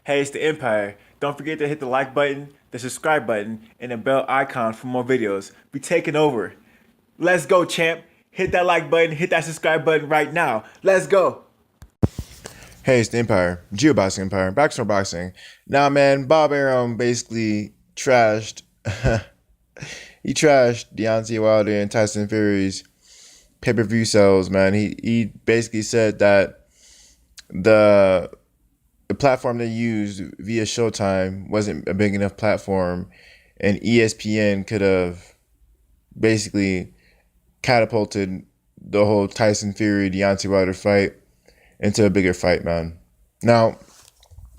Hey, it's the Empire. Don't forget to hit the like button, the subscribe button, and the bell icon for more videos. We taking over. Let's go, champ. Hit that like button, hit that subscribe button right now. Let's go. Hey, it's the Empire, Geoboxing Empire, Backstore Boxing. Now, man, Bob Arum basically trashed. He trashed Deontay Wilder and Tyson Fury's pay-per-view sales. Man, he basically said that the the platform they used via Showtime wasn't a big enough platform, and ESPN could have basically catapulted the whole Tyson Fury Deontay Wilder fight into a bigger fight, man. Now,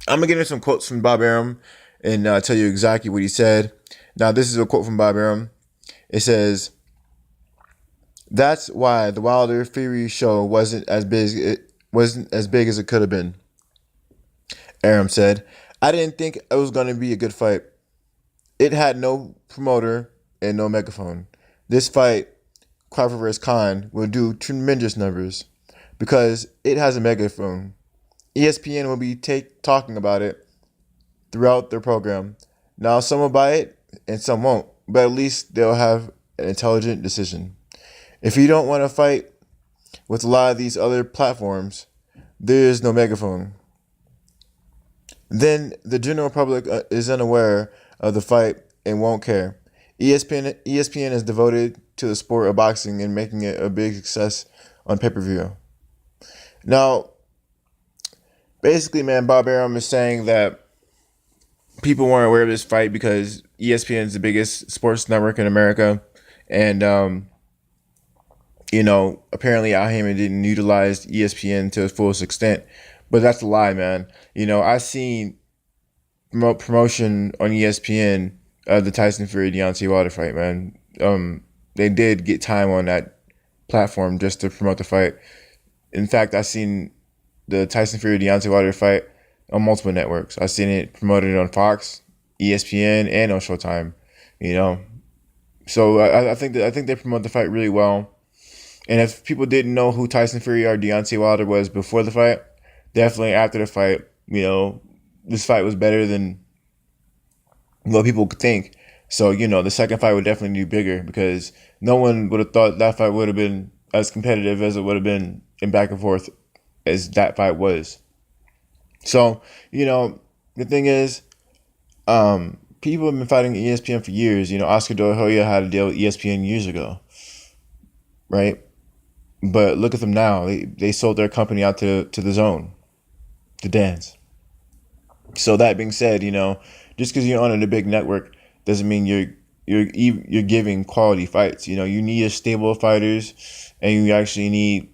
I'm gonna get into some quotes from Bob Arum and tell you exactly what he said. Now, this is a quote from Bob Arum. It says, "That's why the Wilder Fury show wasn't as big as it could have been." Arum said, "I didn't think it was gonna be a good fight. It had no promoter and no megaphone. This fight, Crawford vs. Khan, will do tremendous numbers because it has a megaphone. ESPN will be talking about it throughout their program. Now, some will buy it and some won't, but at least they'll have an intelligent decision. If you don't want to fight with a lot of these other platforms, there is no megaphone. Then the general public is unaware of the fight and won't care. ESPN is devoted to the sport of boxing and making it a big success on pay-per-view." Now, basically, man, Bob Arum is saying that people weren't aware of this fight because ESPN is the biggest sports network in America, and apparently Al Heyman didn't utilize ESPN to its fullest extent, but that's a lie, man. I seen promotion on ESPN of the Tyson Fury Deontay Wilder fight, man. They did get time on that platform just to promote the fight. In fact, I seen the Tyson Fury Deontay Wilder fight on multiple networks. I seen it promoted on Fox, ESPN, and on Showtime. You know, so I think they promote the fight really well. And if people didn't know who Tyson Fury or Deontay Wilder was before the fight, definitely after the fight, this fight was better than what people could think. So, the second fight would definitely be bigger because no one would have thought that fight would have been as competitive as it would have been in back and forth as that fight was. So, the thing is, people have been fighting ESPN for years. Oscar De La Hoya had a deal with ESPN years ago, right? But look at them now. They sold their company out to the Zone, to Dance. So that being said, just because you're on a big network doesn't mean you're giving quality fights. You need a stable of fighters, and you actually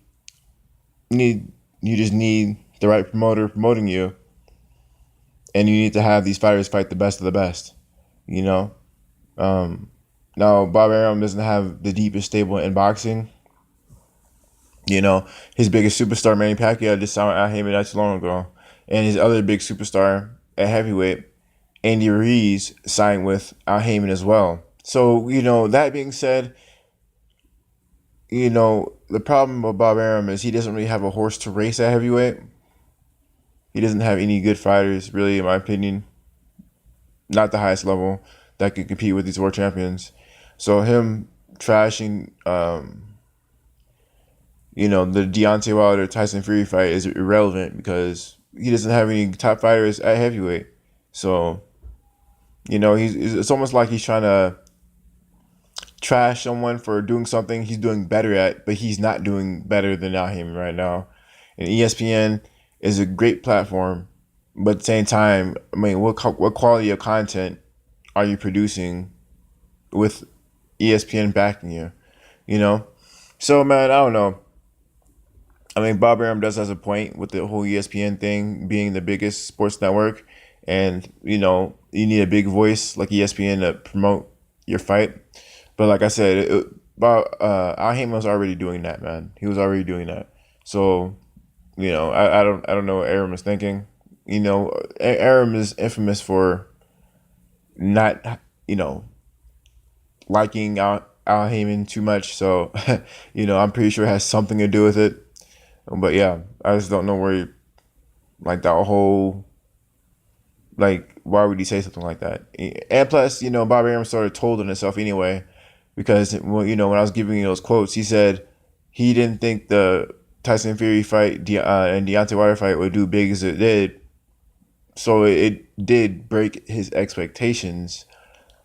you just need the right promoter promoting you, and you need to have these fighters fight the best of the best. You know, Now Bob Arum doesn't have the deepest stable in boxing. His biggest superstar, Manny Pacquiao, just signed Al Heyman not too long ago. And his other big superstar at heavyweight, Andy Ruiz, signed with Al Heyman as well. So, that being said, the problem with Bob Arum is he doesn't really have a horse to race at heavyweight. He doesn't have any good fighters, really, in my opinion. Not the highest level that could compete with these world champions. So him trashing, the Deontay Wilder Tyson Fury fight is irrelevant because he doesn't have any top fighters at heavyweight. So, it's almost like he's trying to trash someone for doing something he's doing better at, but he's not doing better than Al Heyman right now. And ESPN is a great platform, but at the same time, I mean, what quality of content are you producing with ESPN backing you? So man, I don't know. I mean, Bob Arum does has a point with the whole ESPN thing being the biggest sports network, and you need a big voice like ESPN to promote your fight. But like I said, Al Heyman was already doing that, man. He was already doing that. So, I don't know what Arum is thinking. Arum is infamous for not, liking Al Heyman too much. So, I'm pretty sure it has something to do with it. But yeah, I just don't know where, like, that whole Like, why would he say something like that? And plus, Bob Arum sort of told on himself anyway, because when I was giving you those quotes, he said he didn't think the Tyson Fury fight and Deontay Wilder fight would do big as it did. So it did break his expectations.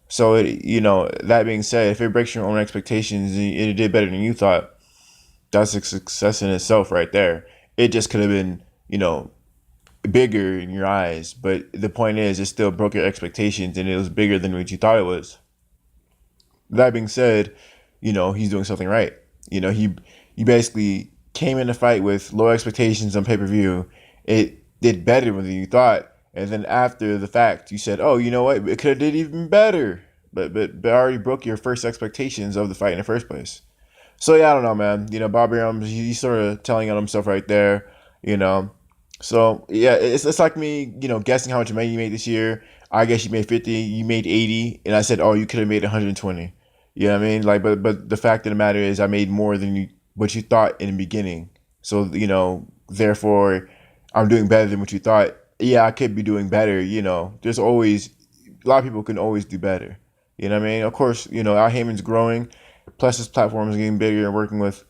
So that being said, if it breaks your own expectations and it did better than you thought, that's a success in itself right there. It just could have been, bigger in your eyes, but the point is, it still broke your expectations and it was bigger than what you thought it was. That being said, he's doing something right. He basically came in the fight with low expectations on pay-per-view. It did better than you thought, and then after the fact, you said, "Oh, you know what? It could have did even better." But already broke your first expectations of the fight in the first place. So yeah, I don't know, man. Bob Arum, he's sort of telling on himself right there. You know, so yeah, it's like me, guessing how much money you made this year. I guess you made 50, you made 80, and I said, oh, you could have made 120. You know what I mean? Like, but the fact of the matter is, I made more than what you thought in the beginning. So therefore, I'm doing better than what you thought. Yeah, I could be doing better. There's always a lot of people can always do better. You know what I mean? Of course, Al Heyman's growing. Plus, his platform is getting bigger and working with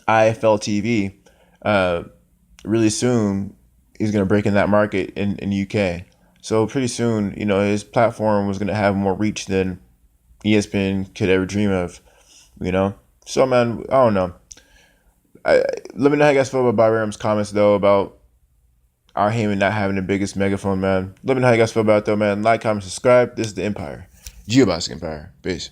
IFL TV. Really soon, he's going to break in that market in UK. So pretty soon, his platform was going to have more reach than ESPN could ever dream of. So man, I don't know. Let me know how you guys feel about Bob Arum's comments though about our Heyman not having the biggest megaphone, man. Let me know how you guys feel about it though, man. Like, comment, subscribe. This is the Empire. Geobox Empire. Peace.